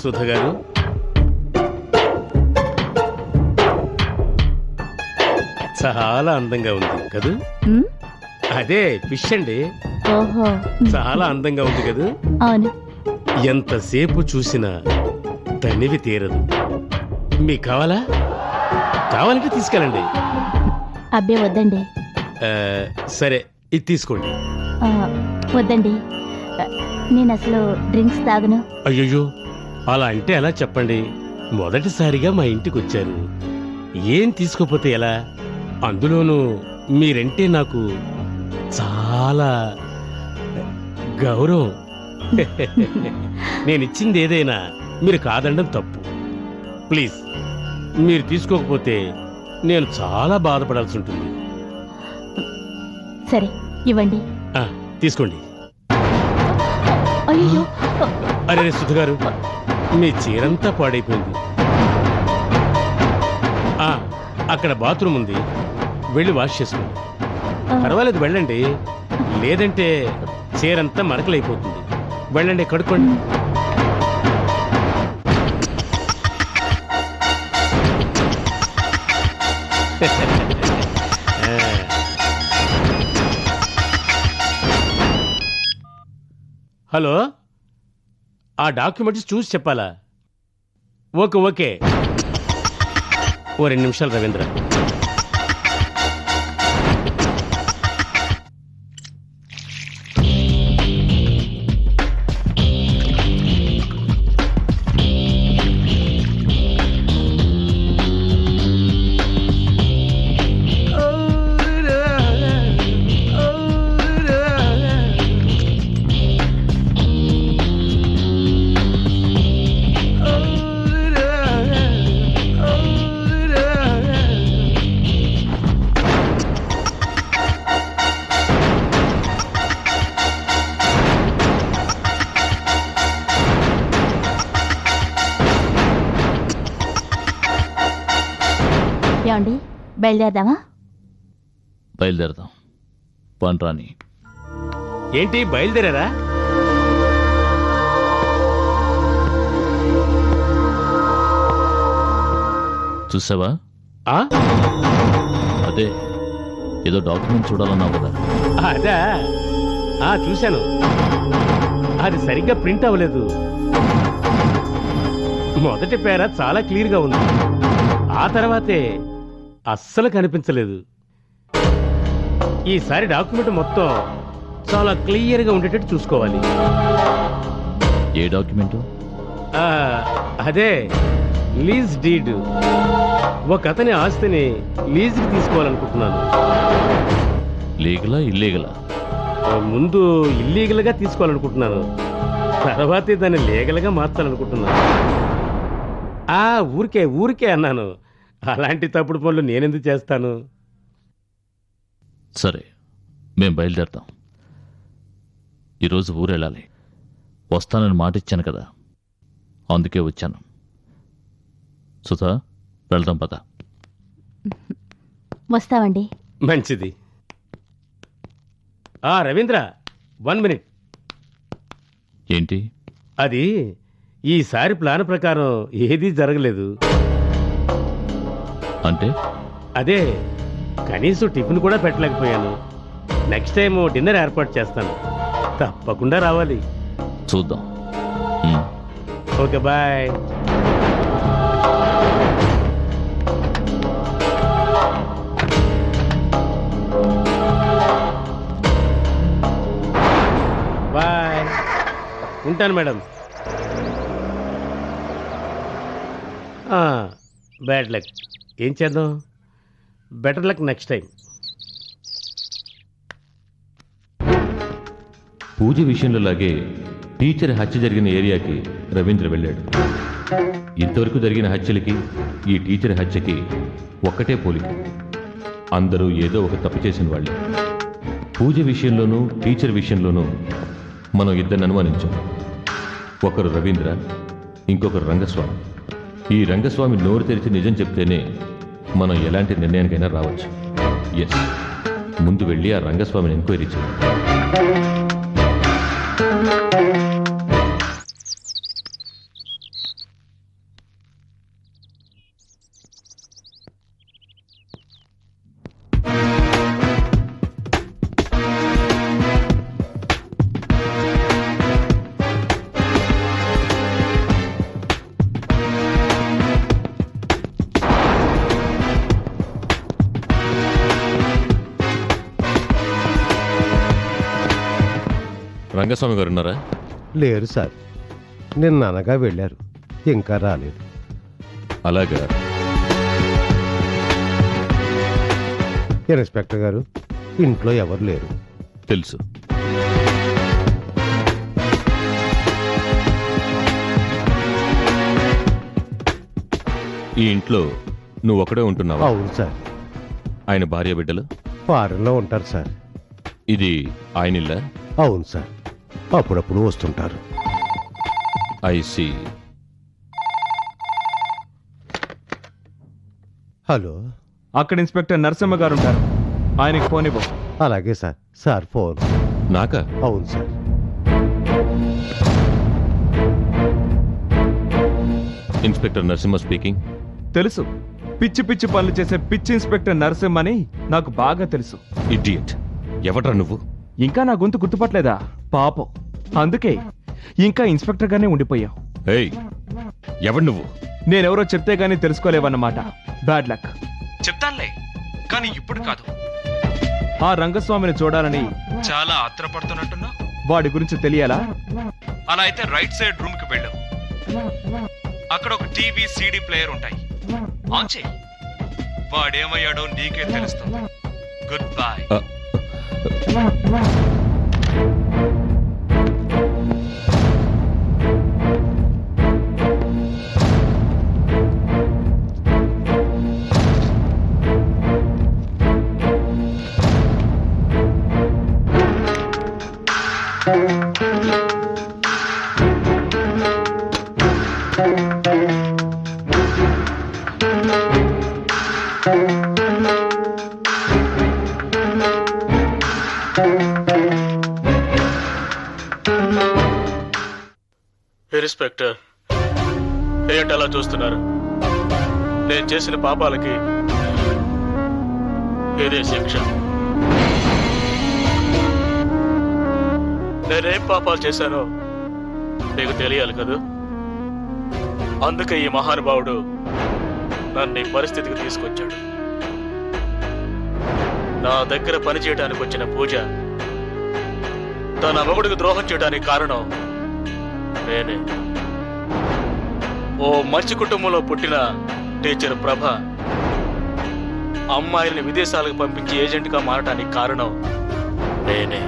సుధ గారు, చాలా అందంగా ఉంది కదూ? ఉమ్, అదే ఫిష్ అండి, ఓహో. చాలా అందంగా ఉంది కదూ? అవును. ఎంతసేపు చూసినా తనివి తీరదు. మీకు కావాలా? కావాలంటే తీసుకెళ్ళండి. అబ్బే వద్దండి. ఆ, సరే ఇది తీసుకోండి. ఆ, వద్దండి. నేను అసలు డ్రింక్స్ తాగను. అయ్యయ్యో, అలా అంటే ఎలా చెప్పండి? మొదటిసారిగా మా ఇంటికి వచ్చారు, ఏం తీసుకోపోతే ఎలా? అందులోనూ మీరంటే నాకు చాలా గౌరవం. నేనిచ్చింది ఏదైనా మీరు కాదండం తప్పు. ప్లీజ్, మీరు తీసుకోకపోతే నేను చాలా బాధపడాల్సి ఉంటుంది. సరే ఇవ్వండి. తీసుకోండి. అయ్యో, అరే సుధ గారు, మీ చీరంతా పాడైపోయింది. అక్కడ బాత్రూమ్ ఉంది, వెళ్ళి వాష్ చేసుకోండి. పర్వాలేదు, వెళ్ళండి. లేదంటే చీరంతా మరకలైపోతుంది. వెళ్ళండి, కడుక్కోండి. హలో, ఆ డాక్యుమెంట్స్ చూసి చెప్పాలా? ఓకే ఓకే, ఓ 2 నిమిషాలు రవీంద్ర. ఏమండి, బయలుదేరదామా? బయలుదేరదాం. పండ్రాని. ఏంటి బయలుదేరారా? చూసావా? ఆ? అదే, ఏదో డాక్యుమెంట్ చూడాలన్నావు కదా. అదా? చూశాను. అది సరిగ్గా ప్రింట్ అవ్వలేదు. మొదటి పేర చాలా క్లియర్గా ఉంది, ఆ తర్వాతే అస్సలు కనిపించలేదు. ఈసారి డాక్యుమెంట్ మొత్తం చాలా క్లియర్గా ఉండేటట్టు చూసుకోవాలి. ఏ డాక్యుమెంటు? అదే లీజ్ డీడ్. ఒక అతని ఆస్తిని లీజుకి తీసుకోవాలనుకుంటున్నాను. లీగలా ఇల్లీగలా? ముందు ఇల్లీగల్గా తీసుకోవాలనుకుంటున్నాను, తర్వాతే దాన్ని లీగల్గా మార్చాలనుకుంటున్నాను. ఊరికే ఊరికే అన్నాను. అలాంటి తప్పుడు పనులు నేనెందుకు చేస్తాను? సరే, మేం బయలుదేరతాం. ఈరోజు ఊరు వెళ్ళాలి. వస్తానని మాట ఇచ్చాను కదా, అందుకే వచ్చాను. సుధా, వెళ్దాం పద. వస్తామండి. మంచిది. రవీంద్ర, 1 మినిట్. ఏంటి? అది ఈసారి ప్లాన్ ప్రకారం ఏదీ జరగలేదు. అంటే? అదే, కనీసం టిఫిన్ కూడా పెట్టలేకపోయాను. నెక్స్ట్ టైం డిన్నర్ ఏర్పాటు చేస్తాను, తప్పకుండా రావాలి. చూద్దాం. Okay, bye. బాయ్, ఉంటాను మేడం. Bad luck. ఏం చేద్దాం? Better luck next time. పూజ విషయంలో లాగే టీచర్ హత్య జరిగిన ఏరియాకి రవీంద్ర వెళ్ళాడు. ఇంతవరకు జరిగిన హత్యలకి ఈ టీచర్ హత్యకి ఒక్కటే పోలిక. అందరూ ఏదో ఒక తప్పు చేసిన వాళ్ళే. పూజ విషయంలోనూ టీచర్ విషయంలోనూ మనం ఇద్దరిని అనుమానించాం. ఒకరు రవీంద్ర, ఇంకొకరు రంగస్వామి. ఈ రంగస్వామి నోరు తెరిచి నిజం చెప్తేనే మనం ఎలాంటి నిర్ణయానికైనా రావచ్చు. ఎస్, ముందు వెళ్ళి ఆ రంగస్వామిని ఎంక్వైరీ చేయాలి. రంగస్వామి గారు ఉన్నారా? లేరు సార్, నిన్న అనగా వెళ్ళారు, ఇంకా రాలేదు. అలాగా. ఇన్స్పెక్టర్ గారు, ఇంట్లో ఎవరు లేరు. తెలుసు. ఈ ఇంట్లో నువ్వు ఒకడే ఉంటున్నావా? అవును సార్, ఆయన భార్య బిడ్డలు? ఫారెన్లో ఉంటారు సార్. ఇది ఆయన ఇల్లా? అవును సార్, అప్పుడప్పుడు వస్తుంటారు. ఐసి. హలో. అక్కడ ఇన్స్పెక్టర్ నరసింహ గారు ఉంటారు, ఆయనకి ఫోన్ ఇవ్వు. అలాగే సార్. Sir phone. నాకా? అవును సార్. Inspector Narasimha speaking. తెలుసు, పిచ్చి పిచ్చి పనులు చేసే పిచ్చి ఇన్స్పెక్టర్ నరసింహ అని నాకు బాగా తెలుసు. ఇడియట్. ఎవడ్రా నువ్వు? ఇంకా నా గొంతు గుర్తుపట్టలేదా? పాపం, అందుకే ఇంకా ఇన్స్పెక్టర్ గానే ఉండిపోయావు. ఏయ్, ఎవడు నువ్వు? నేనెవరో చెప్తే గానీ తెలుసుకోలేవన్నమాట. Bad luck. చెప్తానులే, కానీ ఇప్పుడు కాదు. ఆ రంగస్వామిని చూడాలని చాలా ఆత్రపడుతున్నట్టున్నా. వాడి గురించి తెలియాలా? అలా అయితే రైట్ సైడ్ రూమ్ కి వెళ్ళు. అక్కడ ఒక టీవీ సీడీ ప్లేయర్ ఉంటాయి, ఆన్ చేయి. వాడేమయ్యాడో నీకే తెలుస్తుంది. Good bye. ఇన్స్పెక్టర్, ఏంటి అలా చూస్తున్నారు? నేను చేసిన పాపాలకి ఇదే శిక్ష. నేనేం పాపాలు చేశానో నీకు తెలియాలి కదా. అందుకే ఈ మహానుభావుడు నన్ను ఈ పరిస్థితికి తీసుకొచ్చాడు. నా దగ్గర పనిచేయడానికి వచ్చిన పూజ తన మొగుడికి ద్రోహం చేయడానికి కారణం నేనే. ఓ మంచి కుటుంబంలో పుట్టిన టీచర్ ప్రభ అమ్మాయిల్ని విదేశాలకు పంపించి ఏజెంట్గా మారడానికి కారణం నేనే.